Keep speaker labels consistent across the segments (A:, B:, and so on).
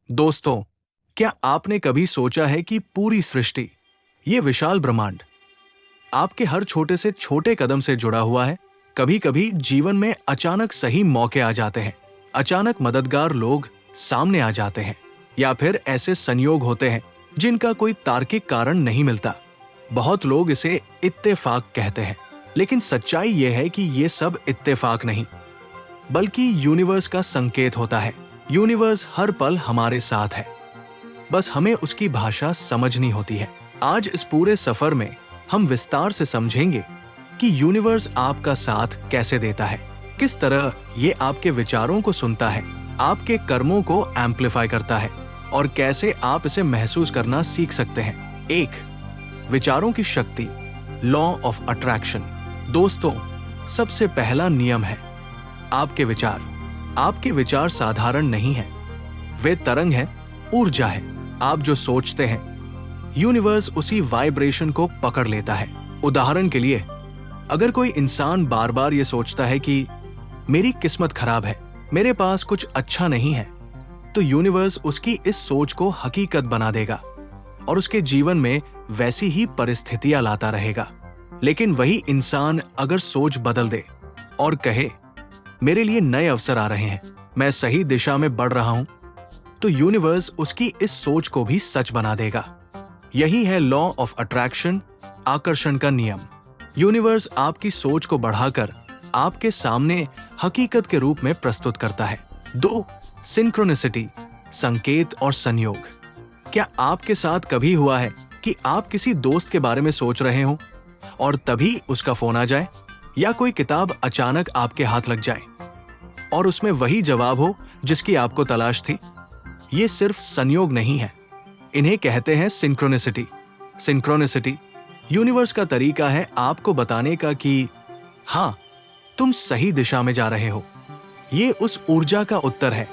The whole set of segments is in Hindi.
A: दोस्तों, क्या आपने कभी सोचा है कि पूरी सृष्टि, ये विशाल ब्रह्मांड, आपके हर छोटे से छोटे कदम से जुड़ा हुआ है? कभी कभी जीवन में अचानक सही मौके आ जाते हैं, अचानक मददगार लोग सामने आ जाते हैं, या फिर ऐसे संयोग होते हैं जिनका कोई तार्किक कारण नहीं मिलता। बहुत लोग इसे इत्तेफाक कहते हैं, लेकिन सच्चाई यह है कि ये सब इत्तेफाक नहीं, बल्कि यूनिवर्स का संकेत होता है। यूनिवर्स हर पल हमारे साथ है, बस हमें उसकी भाषा समझनी होती है। आज इस पूरे सफर में हम विस्तार से समझेंगे कि यूनिवर्स आपका साथ कैसे देता है, किस तरह ये आपके विचारों को सुनता है, आपके कर्मों को एम्पलीफाई करता है, और कैसे आप इसे महसूस करना सीख सकते हैं। 1. विचारों की शक्ति, लॉ ऑफ अट्रैक्शन। दोस्तों, सबसे पहला नियम है आपके विचार। आपके विचार साधारण नहीं है, वे तरंग है, ऊर्जा है। आप जो सोचते हैं, यूनिवर्स उसी वाइब्रेशन को पकड़ लेता है। उदाहरण के लिए, अगर कोई इंसान बार बार ये सोचता है कि मेरी किस्मत खराब है, मेरे पास कुछ अच्छा नहीं है, तो यूनिवर्स उसकी इस सोच को हकीकत बना देगा और उसके जीवन में वैसी ही परिस्थितियां लाता रहेगा। लेकिन वही इंसान अगर सोच बदल दे और कहे मेरे लिए नए अवसर आ रहे हैं, मैं सही दिशा में बढ़ रहा हूं, तो यूनिवर्स उसकी इस सोच को भी सच बना देगा। यही है लॉ ऑफ अट्रैक्शन, आकर्षण का नियम। यूनिवर्स आपकी सोच को बढ़ाकर आपके सामने हकीकत के रूप में प्रस्तुत करता है। 2. सिंक्रोनिसिटी, संकेत और संयोग। क्या आपके साथ कभी हुआ है कि आप किसी दोस्त के बारे में सोच रहे हो और तभी उसका फोन आ जाए, या कोई किताब अचानक आपके हाथ लग जाए और उसमें वही जवाब हो जिसकी आपको तलाश थी? ये सिर्फ संयोग नहीं है, इन्हें कहते हैं सिंक्रोनिसिटी। सिंक्रोनिसिटी यूनिवर्स का तरीका है आपको बताने का कि हाँ, तुम सही दिशा में जा रहे हो। ये उस ऊर्जा का उत्तर है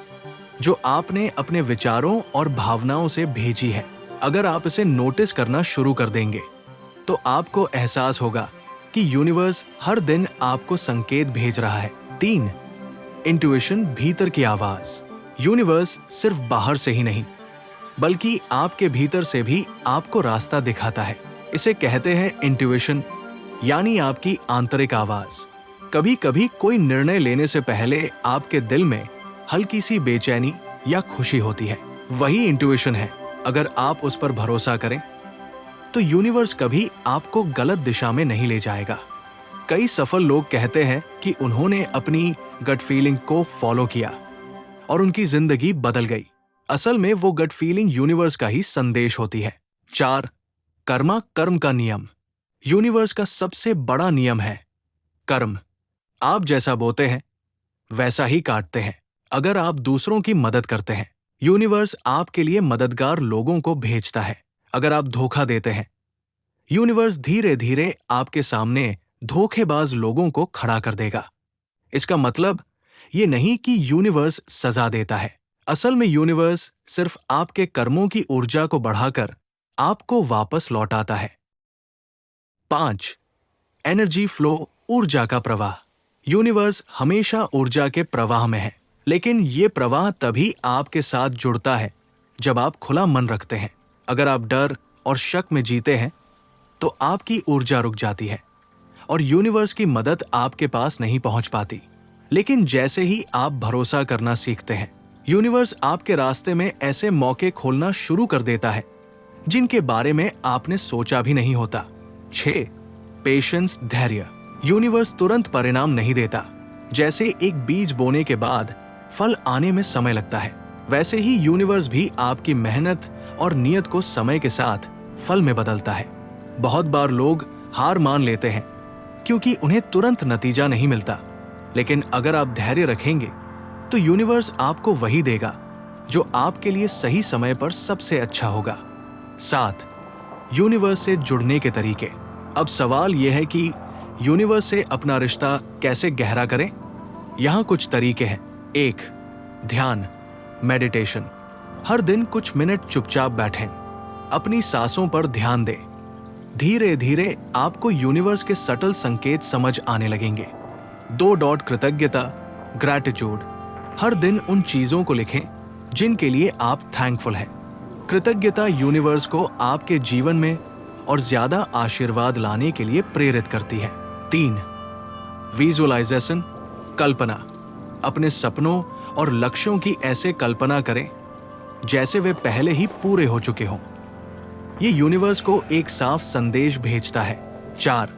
A: जो आपने अपने विचारों और भावनाओं से भेजी है। अगर आप इसे नोटिस करना शुरू कर देंगे, तो आपको एहसास होगा कि यूनिवर्स हर दिन आपको संकेत भेज रहा है। 3. इंट्यूशन, भीतर की आवाज। यूनिवर्स सिर्फ बाहर से ही नहीं, बल्कि आपके भीतर से भी आपको रास्ता दिखाता है। इसे कहते हैं इंट्यूशन, यानी आपकी आंतरिक आवाज। कभी कभी कोई निर्णय लेने से पहले आपके दिल में हल्की सी बेचैनी या खुशी होती है, वही इंट्यूशन है। अगर आप उस पर भरोसा करें, तो यूनिवर्स कभी आपको गलत दिशा में नहीं ले जाएगा। कई सफल लोग कहते हैं कि उन्होंने अपनी गट फीलिंग को फॉलो किया और उनकी जिंदगी बदल गई। असल में वो गट फीलिंग यूनिवर्स का ही संदेश होती है। 4. कर्मा, कर्म का नियम। यूनिवर्स का सबसे बड़ा नियम है कर्म। आप जैसा बोते हैं, वैसा ही काटते हैं। अगर आप दूसरों की मदद करते हैं, यूनिवर्स आपके लिए मददगार लोगों को भेजता है। अगर आप धोखा देते हैं, यूनिवर्स धीरे धीरे आपके सामने धोखेबाज लोगों को खड़ा कर देगा। इसका मतलब ये नहीं कि यूनिवर्स सजा देता है। असल में यूनिवर्स सिर्फ आपके कर्मों की ऊर्जा को बढ़ाकर आपको वापस लौटाता है। 5. एनर्जी फ्लो, ऊर्जा का प्रवाह। यूनिवर्स हमेशा ऊर्जा के प्रवाह में है, लेकिन ये प्रवाह तभी आपके साथ जुड़ता है जब आप खुला मन रखते हैं। अगर आप डर और शक में जीते हैं, तो आपकी ऊर्जा रुक जाती है और यूनिवर्स की मदद आपके पास नहीं पहुंच पाती। लेकिन जैसे ही आप भरोसा करना सीखते हैं, यूनिवर्स आपके रास्ते में ऐसे मौके खोलना शुरू कर देता है जिनके बारे में आपने सोचा भी नहीं होता। 6. पेशेंस, धैर्य। यूनिवर्स तुरंत परिणाम नहीं देता। जैसे एक बीज बोने के बाद फल आने में समय लगता है, वैसे ही यूनिवर्स भी आपकी मेहनत और नियत को समय के साथ फल में बदलता है। बहुत बार लोग हार मान लेते हैं क्योंकि उन्हें तुरंत नतीजा नहीं मिलता, लेकिन अगर आप धैर्य रखेंगे, तो यूनिवर्स आपको वही देगा जो आपके लिए सही समय पर सबसे अच्छा होगा। 7. यूनिवर्स से जुड़ने के तरीके। अब सवाल यह है कि यूनिवर्स से अपना रिश्ता कैसे गहरा करें? यहाँ कुछ तरीके हैं। 1. ध्यान, मेडिटेशन। हर दिन कुछ मिनट चुपचाप बैठें, अपनी सांसों पर ध्यान दें। धीरे धीरे आपको यूनिवर्स के सटल संकेत समझ आने लगेंगे। 2. कृतज्ञता, ग्रैटिट्यूड। हर दिन उन चीजों को लिखें जिनके लिए आप थैंकफुल हैं। कृतज्ञता यूनिवर्स को आपके जीवन में और ज्यादा आशीर्वाद लाने के लिए प्रेरित करती है। 3. विजुअलाइजेशन, कल्पना। अपने सपनों और लक्ष्यों की ऐसे कल्पना करें जैसे वे पहले ही पूरे हो चुके हों। ये यूनिवर्स को एक साफ संदेश भेजता है। 4.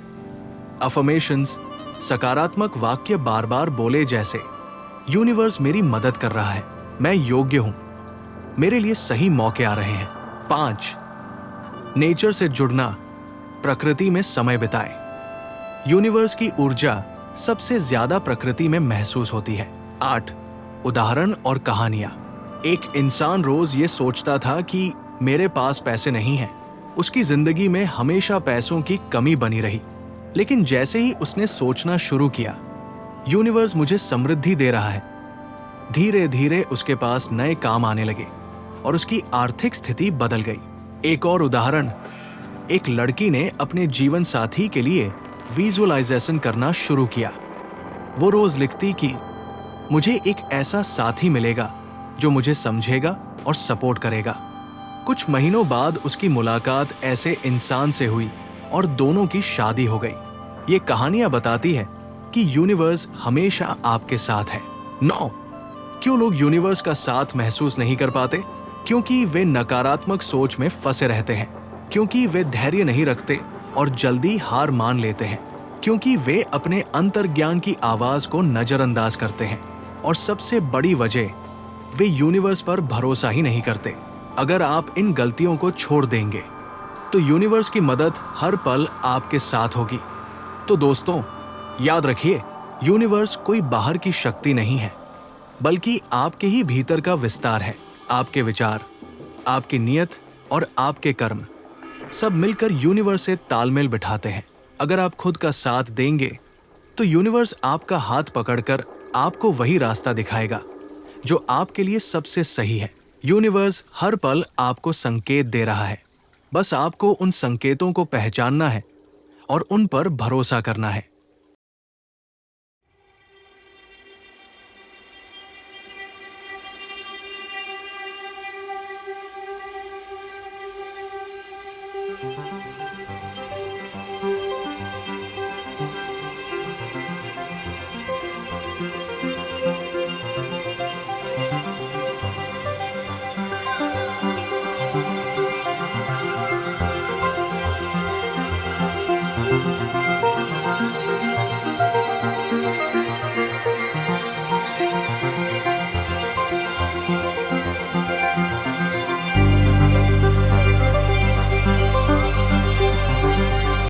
A: अफर्मेशंस, सकारात्मक वाक्य बार बार बोले जैसे यूनिवर्स मेरी मदद कर रहा है, मैं योग्य हूं, मेरे लिए सही मौके आ रहे हैं। 5. नेचर से जुड़ना, प्रकृति में समय बिताएं। यूनिवर्स की ऊर्जा सबसे ज्यादा प्रकृति में महसूस होती है। 8. उदाहरण और कहानियां। एक इंसान रोज ये सोचता था कि मेरे पास पैसे नहीं हैं। उसकी जिंदगी में हमेशा पैसों की कमी बनी रही। लेकिन जैसे ही उसने सोचना शुरू किया, यूनिवर्स मुझे समृद्धि दे रहा है, धीरे धीरे उसके पास नए काम आने लगे और उसकी आर्थिक स्थिति बदल गई। एक और उदाहरण, एक लड़की ने अपने जीवन साथी के लिए विजुअलाइजेशन करना शुरू किया। वो रोज लिखती कि मुझे एक ऐसा साथी मिलेगा जो मुझे समझेगा और सपोर्ट करेगा। कुछ महीनों बाद उसकी मुलाकात ऐसे इंसान से हुई और दोनों की शादी हो गई। ये कहानियां बताती है कि यूनिवर्स हमेशा आपके साथ है। 9. क्यों लोग यूनिवर्स का साथ महसूस नहीं कर पाते? क्योंकि वे नकारात्मक सोच में फंसे रहते हैं, क्योंकि वे धैर्य नहीं रखते और जल्दी हार मान लेते हैं, क्योंकि वे अपने अंतर्ज्ञान की आवाज को नजरअंदाज करते हैं, और सबसे बड़ी वजह, वे यूनिवर्स पर भरोसा ही नहीं करते। अगर आप इन गलतियों को छोड़ देंगे तो यूनिवर्स की मदद हर पल आपके साथ होगी। तो दोस्तों, याद रखिए, यूनिवर्स कोई बाहर की शक्ति नहीं है, बल्कि आपके ही भीतर का विस्तार है। आपके विचार, आपकी नियत और आपके कर्म सब मिलकर यूनिवर्स से तालमेल बिठाते हैं। अगर आप खुद का साथ देंगे तो यूनिवर्स आपका हाथ पकड़कर आपको वही रास्ता दिखाएगा जो आपके लिए सबसे सही है। यूनिवर्स हर पल आपको संकेत दे रहा है, बस आपको उन संकेतों को पहचानना है और उन पर भरोसा करना है।